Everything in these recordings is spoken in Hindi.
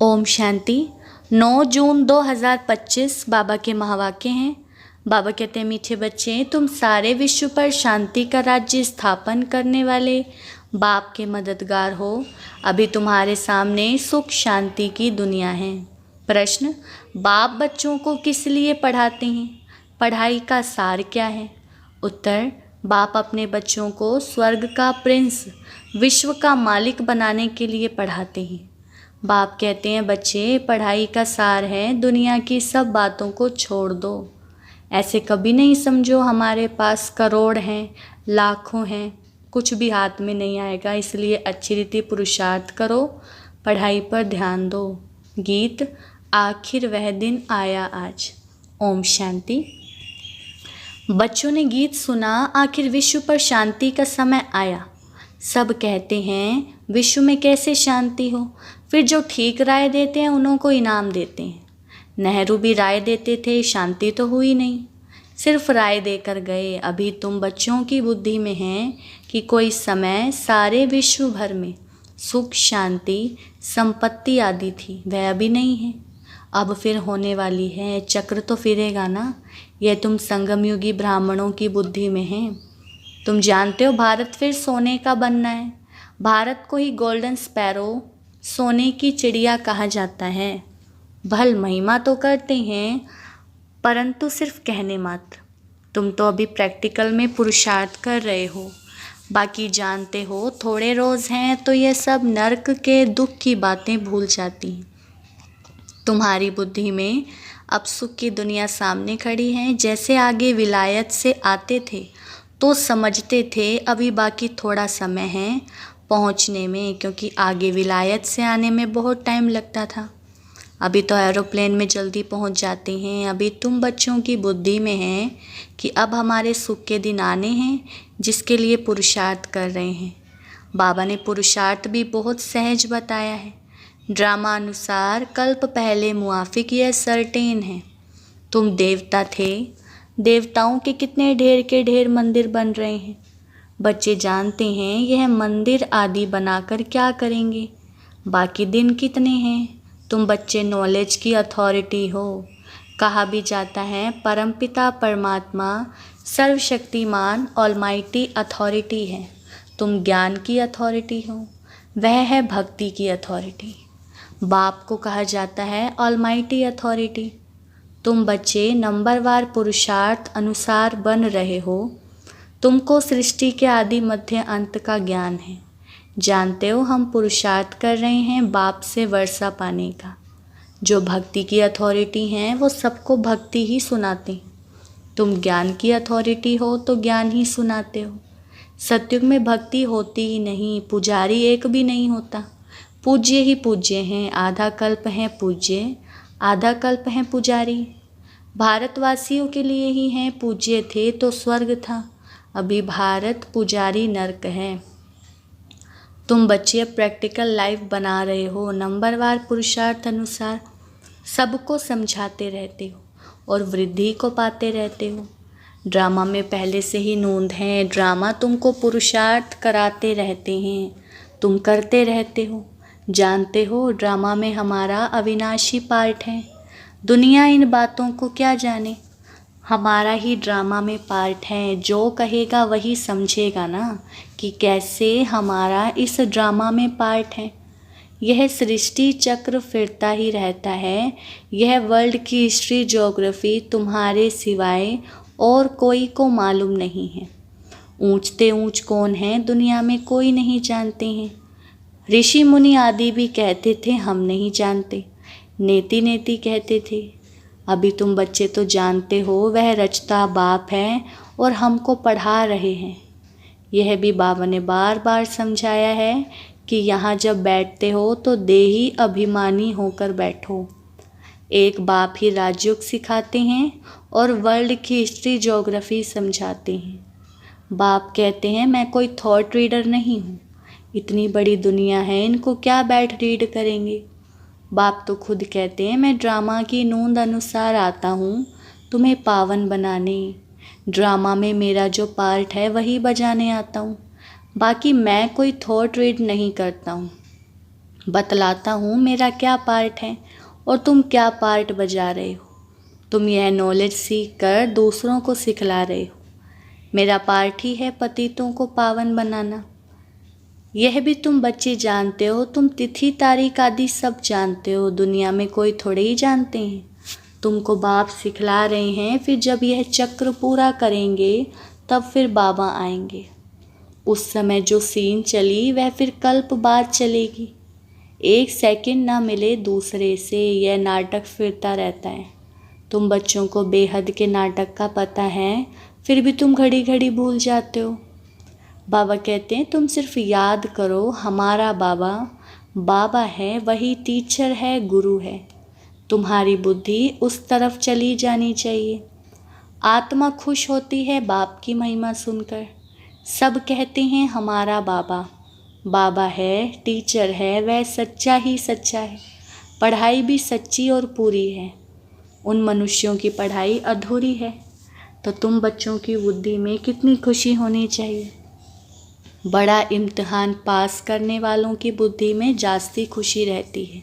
ओम शांति। 9 जून 2025 बाबा के महावाक्य हैं। बाबा कहते हैं, मीठे बच्चे, तुम सारे विश्व पर शांति का राज्य स्थापन करने वाले बाप के मददगार हो। अभी तुम्हारे सामने सुख शांति की दुनिया है। प्रश्न, बाप बच्चों को किस लिए पढ़ाते हैं? पढ़ाई का सार क्या है? उत्तर, बाप अपने बच्चों को स्वर्ग का प्रिंस, विश्व का मालिक बनाने के लिए पढ़ाते हैं। बाप कहते हैं, बच्चे, पढ़ाई का सार है दुनिया की सब बातों को छोड़ दो। ऐसे कभी नहीं समझो हमारे पास करोड़ हैं, लाखों हैं, कुछ भी हाथ में नहीं आएगा। इसलिए अच्छी रीति पुरुषार्थ करो, पढ़ाई पर ध्यान दो। गीत, आखिर वह दिन आया आज। ओम शांति। बच्चों ने गीत सुना, आखिर विश्व पर शांति का समय आया। सब कहते हैं विश्व में कैसे शांति हो। फिर जो ठीक राय देते हैं उन्हों को इनाम देते हैं। नेहरू भी राय देते थे, शांति तो हुई नहीं, सिर्फ राय देकर गए। अभी तुम बच्चों की बुद्धि में है कि कोई समय सारे विश्व भर में सुख शांति संपत्ति आदि थी, वह अभी नहीं है, अब फिर होने वाली है। चक्र तो फिरेगा ना। यह तुम संगमयुगी ब्राह्मणों की बुद्धि में है। तुम जानते हो भारत फिर सोने का बनना है। भारत को ही गोल्डन स्पैरो, सोने की चिड़िया कहा जाता है। भल महिमा तो करते हैं, परंतु सिर्फ कहने मात्र। तुम तो अभी प्रैक्टिकल में पुरुषार्थ कर रहे हो। बाकी जानते हो थोड़े रोज़ हैं तो यह सब नर्क के दुख की बातें भूल जाती हैं। तुम्हारी बुद्धि में अब सुख की दुनिया सामने खड़ी है। जैसे आगे विलायत से आते थे तो समझते थे अभी बाकी थोड़ा समय है पहुंचने में, क्योंकि आगे विलायत से आने में बहुत टाइम लगता था। अभी तो एरोप्लेन में जल्दी पहुंच जाते हैं। अभी तुम बच्चों की बुद्धि में है कि अब हमारे सुख के दिन आने हैं, जिसके लिए पुरुषार्थ कर रहे हैं। बाबा ने पुरुषार्थ भी बहुत सहज बताया है। ड्रामा अनुसार कल्प पहले मुआफिक यह सर्टेन है। तुम देवता थे, देवताओं के कितने ढेर के ढेर मंदिर बन रहे हैं। बच्चे जानते हैं यह मंदिर आदि बनाकर क्या करेंगे। बाकी दिन कितने हैं। तुम बच्चे नॉलेज की अथॉरिटी हो। कहा भी जाता है परमपिता परमात्मा सर्वशक्तिमान ऑलमाइटी अथॉरिटी है। तुम ज्ञान की अथॉरिटी हो, वह है भक्ति की अथॉरिटी। बाप को कहा जाता है ऑलमाइटी अथॉरिटी। तुम बच्चे नंबरवार पुरुषार्थ अनुसार बन रहे हो। तुमको सृष्टि के आदि मध्य अंत का ज्ञान है। जानते हो हम पुरुषार्थ कर रहे हैं बाप से वर्षा पाने का। जो भक्ति की अथॉरिटी हैं वो सबको भक्ति ही सुनाते हैं। तुम ज्ञान की अथॉरिटी हो तो ज्ञान ही सुनाते हो। सतयुग में भक्ति होती ही नहीं, पुजारी एक भी नहीं होता। पूज्य ही पूज्य हैं। आधा कल्प हैं पूज्य, आधा कल्प हैं पुजारी। भारतवासियों के लिए ही हैं, पूज्य थे तो स्वर्ग था। अभी भारत पुजारी नर्क है। तुम बच्चे प्रैक्टिकल लाइफ बना रहे हो। नंबरवार पुरुषार्थ अनुसार सबको समझाते रहते हो और वृद्धि को पाते रहते हो। ड्रामा में पहले से ही नूंद है। ड्रामा तुमको पुरुषार्थ कराते रहते हैं, तुम करते रहते हो। जानते हो ड्रामा में हमारा अविनाशी पार्ट है। दुनिया इन बातों को क्या जाने, हमारा ही ड्रामा में पार्ट है। जो कहेगा वही समझेगा ना कि कैसे हमारा इस ड्रामा में पार्ट है। यह सृष्टि चक्र फिरता ही रहता है। यह वर्ल्ड की हिस्ट्री ज्योग्राफी तुम्हारे सिवाय और कोई को मालूम नहीं है। ऊंचते ऊंच कौन है दुनिया में कोई नहीं जानते हैं। ऋषि मुनि आदि भी कहते थे हम नहीं जानते, नेति नेति कहते थे। अभी तुम बच्चे तो जानते हो वह रचता बाप है और हमको पढ़ा रहे हैं। यह भी बाबा ने बार बार समझाया है कि यहाँ जब बैठते हो तो देही अभिमानी होकर बैठो। एक बाप ही राजयोग सिखाते हैं और वर्ल्ड की हिस्ट्री ज्योग्राफी समझाते हैं। बाप कहते हैं मैं कोई थॉट रीडर नहीं हूँ। इतनी बड़ी दुनिया है, इनको क्या बैठ रीड करेंगे। बाप तो खुद कहते हैं मैं ड्रामा की नूंद अनुसार आता हूँ तुम्हें पावन बनाने। ड्रामा में मेरा जो पार्ट है वही बजाने आता हूँ। बाकी मैं कोई थॉट रीड नहीं करता हूँ। बतलाता हूँ मेरा क्या पार्ट है और तुम क्या पार्ट बजा रहे हो। तुम यह नॉलेज सीख कर दूसरों को सिखला रहे हो। मेरा पार्ट ही है पतितों को पावन बनाना। यह भी तुम बच्चे जानते हो। तुम तिथि तारीख आदि सब जानते हो, दुनिया में कोई थोड़े ही जानते हैं। तुमको बाप सिखला रहे हैं, फिर जब यह चक्र पूरा करेंगे तब फिर बाबा आएंगे। उस समय जो सीन चली वह फिर कल्प बाद चलेगी। एक सेकंड ना मिले दूसरे से, यह नाटक फिरता रहता है। तुम बच्चों को बेहद के नाटक का पता है, फिर भी तुम घड़ी घड़ी भूल जाते हो। बाबा कहते हैं तुम सिर्फ याद करो, हमारा बाबा बाबा है, वही टीचर है, गुरु है। तुम्हारी बुद्धि उस तरफ चली जानी चाहिए। आत्मा खुश होती है बाप की महिमा सुनकर। सब कहते हैं हमारा बाबा बाबा है, टीचर है, वह सच्चा ही सच्चा है। पढ़ाई भी सच्ची और पूरी है। उन मनुष्यों की पढ़ाई अधूरी है। तो तुम बच्चों की बुद्धि में कितनी खुशी होनी चाहिए। बड़ा इम्तिहान पास करने वालों की बुद्धि में जास्ती खुशी रहती है।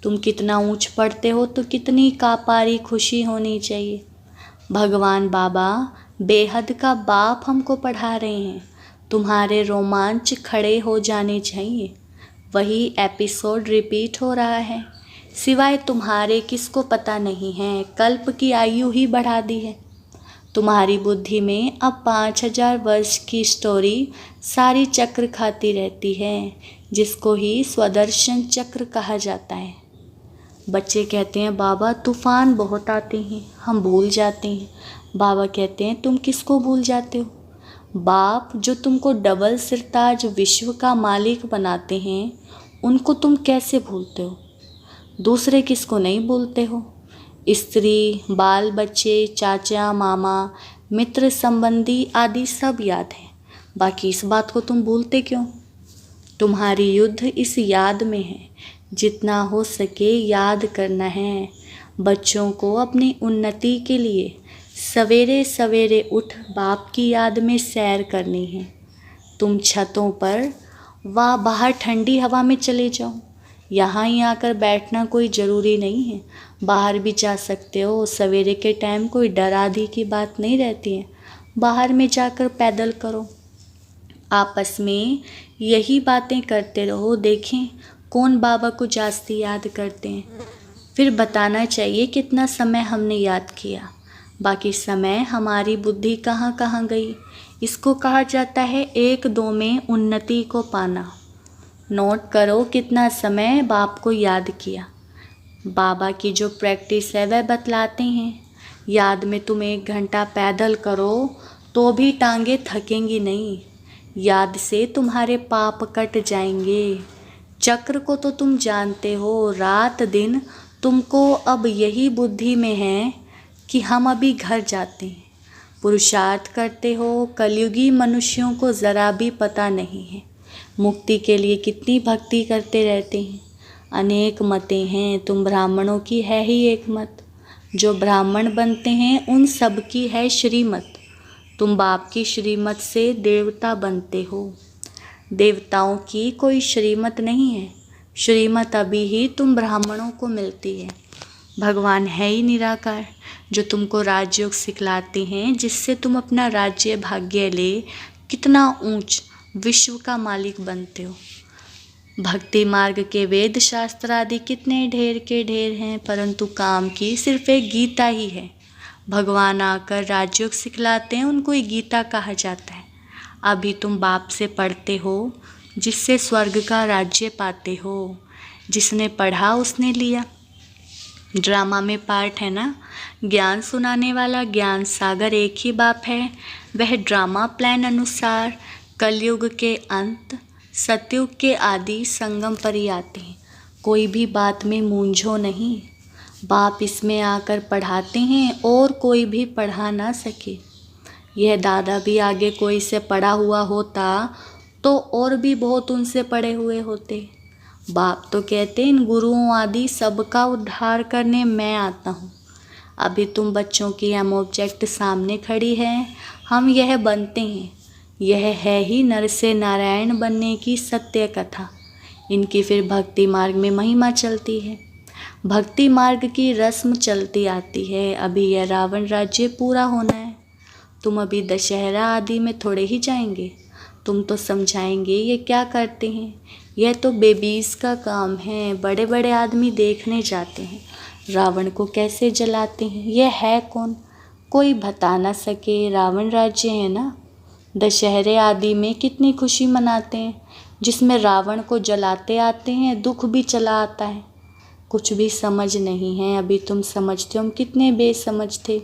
तुम कितना ऊंच पढ़ते हो तो कितनी कापारी खुशी होनी चाहिए। भगवान बाबा बेहद का बाप हमको पढ़ा रहे हैं। तुम्हारे रोमांच खड़े हो जाने चाहिए। वही एपिसोड रिपीट हो रहा है। सिवाय तुम्हारे किसको पता नहीं है, कल्प की आयु ही बढ़ा दी है। तुम्हारी बुद्धि में अब 5000 वर्ष की स्टोरी सारी चक्र खाती रहती है, जिसको ही स्वदर्शन चक्र कहा जाता है। बच्चे कहते हैं बाबा तूफान बहुत आते हैं, हम भूल जाते हैं। बाबा कहते हैं तुम किसको भूल जाते हो। बाप जो तुमको डबल सिरताज विश्व का मालिक बनाते हैं, उनको तुम कैसे भूलते हो। दूसरे किसको नहीं भूलते हो। स्त्री, बाल बच्चे, चाचा, मामा, मित्र, संबंधी आदि सब याद है। बाकी इस बात को तुम भूलते क्यों। तुम्हारी युद्ध इस याद में है। जितना हो सके याद करना है। बच्चों को अपनी उन्नति के लिए सवेरे सवेरे उठ बाप की याद में सैर करनी है। तुम छतों पर व बाहर ठंडी हवा में चले जाओ। यहाँ ही आकर बैठना कोई ज़रूरी नहीं है, बाहर भी जा सकते हो। सवेरे के टाइम कोई डर आदि की बात नहीं रहती है। बाहर में जाकर पैदल करो। आपस में यही बातें करते रहो। देखें कौन बाबा को जास्ती याद करते हैं। फिर बताना चाहिए कितना समय हमने याद किया। बाकी समय हमारी बुद्धि कहाँ कहाँ गई। इसको कहा जाता है 1-2 में उन्नति को पाना। नोट करो कितना समय बाप को याद किया। बाबा की जो प्रैक्टिस है वह बतलाते हैं। याद में तुम 1 घंटा पैदल करो तो भी टांगे थकेंगी नहीं। याद से तुम्हारे पाप कट जाएंगे। चक्र को तो तुम जानते हो। रात दिन तुमको अब यही बुद्धि में है कि हम अभी घर जाते हैं। पुरुषार्थ करते हो। कलयुगी मनुष्यों को ज़रा भी पता नहीं है मुक्ति के लिए कितनी भक्ति करते रहते हैं। अनेक मतें हैं, तुम ब्राह्मणों की है ही एक मत। जो ब्राह्मण बनते हैं उन सब की है श्रीमत। तुम बाप की श्रीमत से देवता बनते हो। देवताओं की कोई श्रीमत नहीं है। श्रीमत अभी ही तुम ब्राह्मणों को मिलती है। भगवान है ही निराकार, जो तुमको राजयोग सिखलाते हैं, जिससे तुम अपना राज्य भाग्य ले कितना ऊंच विश्व का मालिक बनते हो। भक्ति मार्ग के वेद शास्त्र आदि कितने ढेर के ढेर हैं, परंतु काम की सिर्फ एक गीता ही है। भगवान आकर राजयोग सिखलाते हैं, उनको ही गीता कहा जाता है। अभी तुम बाप से पढ़ते हो, जिससे स्वर्ग का राज्य पाते हो। जिसने पढ़ा उसने लिया। ड्रामा में पार्ट है ना, ज्ञान सुनाने वाला ज्ञान सागर एक ही बाप है। वह ड्रामा प्लान अनुसार कलयुग के अंत, सतयुग के आदि संगम पर ही आते हैं। कोई भी बात में मूंझो नहीं। बाप इसमें आकर पढ़ाते हैं और कोई भी पढ़ा ना सके। यह दादा भी आगे कोई से पढ़ा हुआ होता तो और भी बहुत उनसे पढ़े हुए होते। बाप तो कहते इन गुरुओं आदि सबका उद्धार करने मैं आता हूँ। अभी तुम बच्चों की एम ऑब्जेक्ट सामने खड़ी है। हम यह बनते हैं। यह है ही नर से नारायण बनने की सत्य कथा। इनकी फिर भक्ति मार्ग में महिमा चलती है। भक्ति मार्ग की रस्म चलती आती है। अभी यह रावण राज्य पूरा होना है। तुम अभी दशहरा आदि में थोड़े ही जाएंगे। तुम तो समझाएंगे ये क्या करते हैं। यह तो बेबीज का काम है। बड़े बड़े आदमी देखने जाते हैं रावण को कैसे जलाते हैं। यह है कौन, कोई बता ना सके। रावण राज्य है ना। दशहरे आदि में कितनी खुशी मनाते हैं, जिसमें रावण को जलाते आते हैं, दुख भी चला आता है। कुछ भी समझ नहीं है। अभी तुम समझते हो हम कितने बेसमझ थे।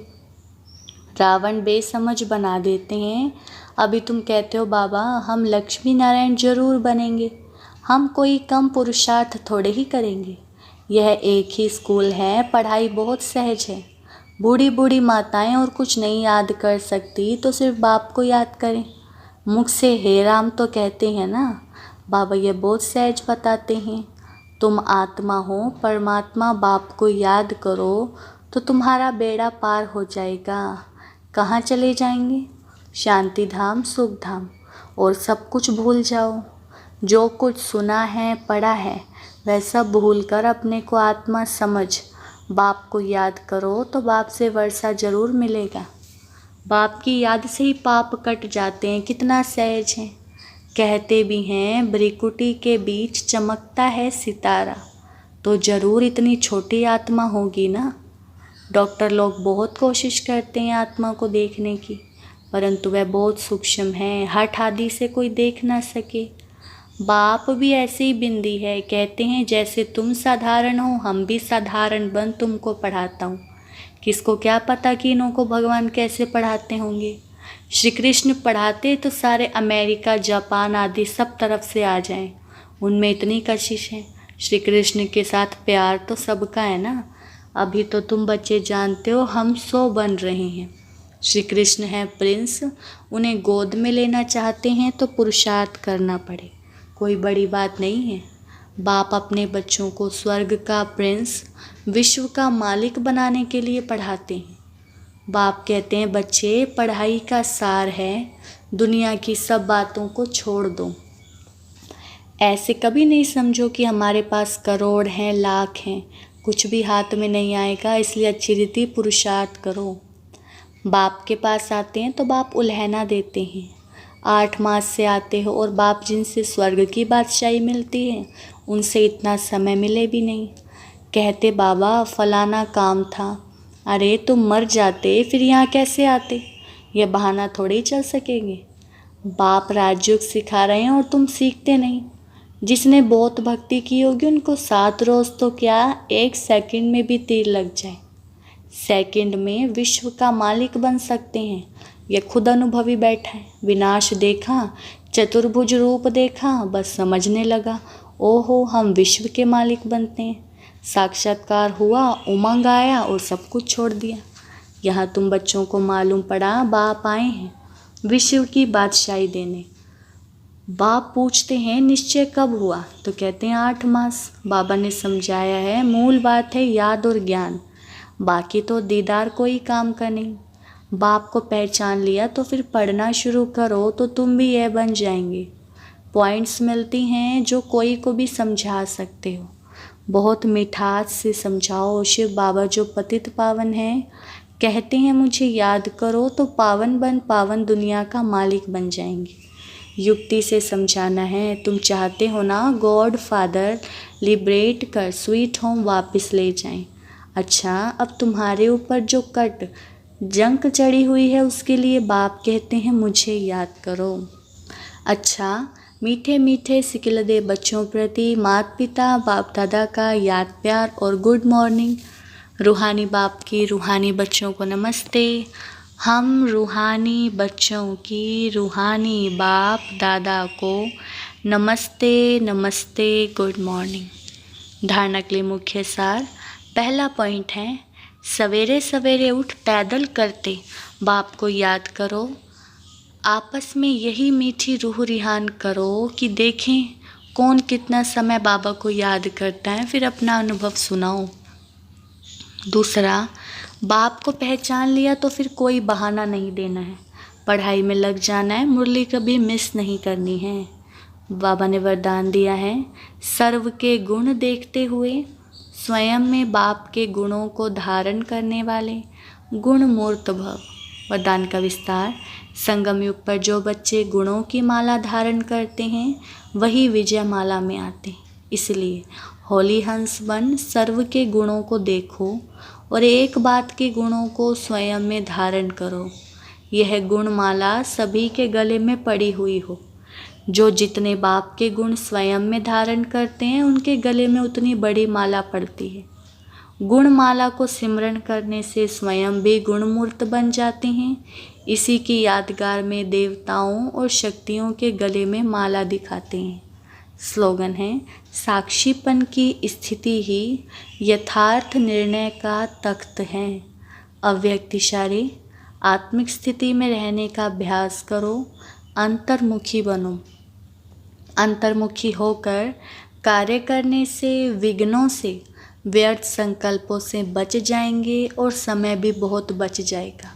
रावण बेसमझ बना देते हैं। अभी तुम कहते हो बाबा हम लक्ष्मी नारायण जरूर बनेंगे। हम कोई कम पुरुषार्थ थोड़े ही करेंगे। यह एक ही स्कूल है, पढ़ाई बहुत सहज है। बूढ़ी बूढ़ी माताएं और कुछ नहीं याद कर सकती तो सिर्फ बाप को याद करें। मुख से हे राम तो कहते हैं ना। बाबा ये बहुत सहज बताते हैं। तुम आत्मा हो, परमात्मा बाप को याद करो तो तुम्हारा बेड़ा पार हो जाएगा। कहाँ चले जाएंगे? शांति धाम, सुख धाम। और सब कुछ भूल जाओ। जो कुछ सुना है, पढ़ा है, वह सब भूल कर अपने को आत्मा समझ बाप को याद करो तो बाप से वर्षा जरूर मिलेगा। बाप की याद से ही पाप कट जाते हैं। कितना सहज है। कहते भी हैं भ्रिकुटी के बीच चमकता है सितारा, तो ज़रूर इतनी छोटी आत्मा होगी ना। डॉक्टर लोग बहुत कोशिश करते हैं आत्मा को देखने की, परंतु वह बहुत सूक्ष्म है। हठ आदि से कोई देख ना सके। बाप भी ऐसे ही बिंदी है। कहते हैं जैसे तुम साधारण हो, हम भी साधारण बन तुमको पढ़ाता हूँ। किसको क्या पता कि इन्हों को भगवान कैसे पढ़ाते होंगे। श्री कृष्ण पढ़ाते तो सारे अमेरिका, जापान आदि सब तरफ से आ जाएं। उनमें इतनी कशिश है। श्री कृष्ण के साथ प्यार तो सबका है ना। अभी तो तुम बच्चे जानते हो हम 100 बन रहे हैं। श्री कृष्ण हैं प्रिंस। उन्हें गोद में लेना चाहते हैं तो पुरुषार्थ करना पड़े। कोई बड़ी बात नहीं है। बाप अपने बच्चों को स्वर्ग का प्रिंस, विश्व का मालिक बनाने के लिए पढ़ाते हैं। बाप कहते हैं बच्चे पढ़ाई का सार है, दुनिया की सब बातों को छोड़ दो। ऐसे कभी नहीं समझो कि हमारे पास करोड़ हैं, लाख हैं, कुछ भी हाथ में नहीं आएगा। इसलिए अच्छी रीति पुरुषार्थ करो। बाप के पास आते हैं तो बाप उल्हना देते हैं। 8 मास से आते हो और बाप जिनसे स्वर्ग की बादशाही मिलती है उनसे इतना समय मिले भी नहीं। कहते बाबा फलाना काम था। अरे तुम मर जाते फिर यहाँ कैसे आते। यह बहाना थोड़ी चल सकेंगे। बाप राजयोग सिखा रहे हैं और तुम सीखते नहीं। जिसने बहुत भक्ति की होगी उनको 7 रोज़ तो क्या 1 सेकंड में भी तीर लग जाए। सेकंड में विश्व का मालिक बन सकते हैं। यह खुद अनुभवी बैठा है। विनाश देखा, चतुर्भुज रूप देखा, बस समझने लगा ओहो हम विश्व के मालिक बनते हैं। साक्षात्कार हुआ, उमंग आया और सब कुछ छोड़ दिया। यहाँ तुम बच्चों को मालूम पड़ा बाप आए हैं विश्व की बादशाही देने। बाप पूछते हैं निश्चय कब हुआ, तो कहते हैं 8 मास। बाबा ने समझाया है मूल बात है याद और ज्ञान, बाकी तो दीदार कोई काम का नहीं। बाप को पहचान लिया तो फिर पढ़ना शुरू करो तो तुम भी यह बन जाएंगे। पॉइंट्स मिलती हैं जो कोई को भी समझा सकते हो। बहुत मिठास से समझाओ। शिव बाबा जो पतित पावन हैं कहते हैं मुझे याद करो तो पावन बन पावन दुनिया का मालिक बन जाएंगे। युक्ति से समझाना है। तुम चाहते हो ना गॉड फादर लिबरेट कर स्वीट होम वापस ले जाएं। अच्छा अब तुम्हारे ऊपर जो कट जंक चढ़ी हुई है उसके लिए बाप कहते हैं मुझे याद करो। अच्छा मीठे मीठे सिकिलदे बच्चों प्रति माता पिता बाप दादा का याद प्यार और गुड मॉर्निंग। रूहानी बाप की रूहानी बच्चों को नमस्ते। हम रूहानी बच्चों की रूहानी बाप दादा को नमस्ते नमस्ते गुड मॉर्निंग। धारणा के लिए मुख्य सार। पहला पॉइंट है सवेरे सवेरे उठ पैदल करते बाप को याद करो। आपस में यही मीठी रूह रिहान करो कि देखें कौन कितना समय बाबा को याद करता है, फिर अपना अनुभव सुनाओ। दूसरा बाप को पहचान लिया तो फिर कोई बहाना नहीं देना है। पढ़ाई में लग जाना है, मुरली कभी मिस नहीं करनी है। बाबा ने वरदान दिया है, सर्व के गुण देखते हुए स्वयं में बाप के गुणों को धारण करने वाले गुण मूर्त भव। वरदान का विस्तार, संगम युग पर जो बच्चे गुणों की माला धारण करते हैं वही विजय माला में आते हैं। इसलिए होली हंस बन सर्व के गुणों को देखो और एक बात के गुणों को स्वयं में धारण करो। यह गुण माला सभी के गले में पड़ी हुई हो। जो जितने बाप के गुण स्वयं में धारण करते हैं उनके गले में उतनी बड़ी माला पड़ती है। गुण माला को सिमरन करने से स्वयं भी गुणमूर्त बन जाते हैं। इसी की यादगार में देवताओं और शक्तियों के गले में माला दिखाते हैं। स्लोगन है, साक्षीपन की स्थिति ही यथार्थ निर्णय का तख्त है। अव्यक्त इशारे, आत्मिक स्थिति में रहने का अभ्यास करो, अंतर्मुखी बनो। अंतर्मुखी होकर कार्य करने से विघ्नों से, व्यर्थ संकल्पों से बच जाएंगे और समय भी बहुत बच जाएगा।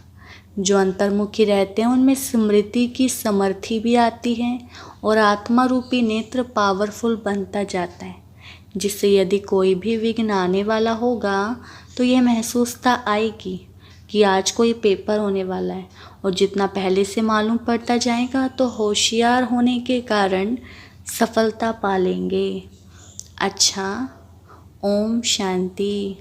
जो अंतर्मुखी रहते हैं उनमें स्मृति की समर्थि भी आती है और आत्मा रूपी नेत्र पावरफुल बनता जाता है, जिससे यदि कोई भी विघ्न आने वाला होगा तो यह महसूसता आएगी कि आज कोई पेपर होने वाला है, और जितना पहले से मालूम पड़ता जाएगा तो होशियार होने के कारण सफलता पा लेंगे। अच्छा, ओम शांति।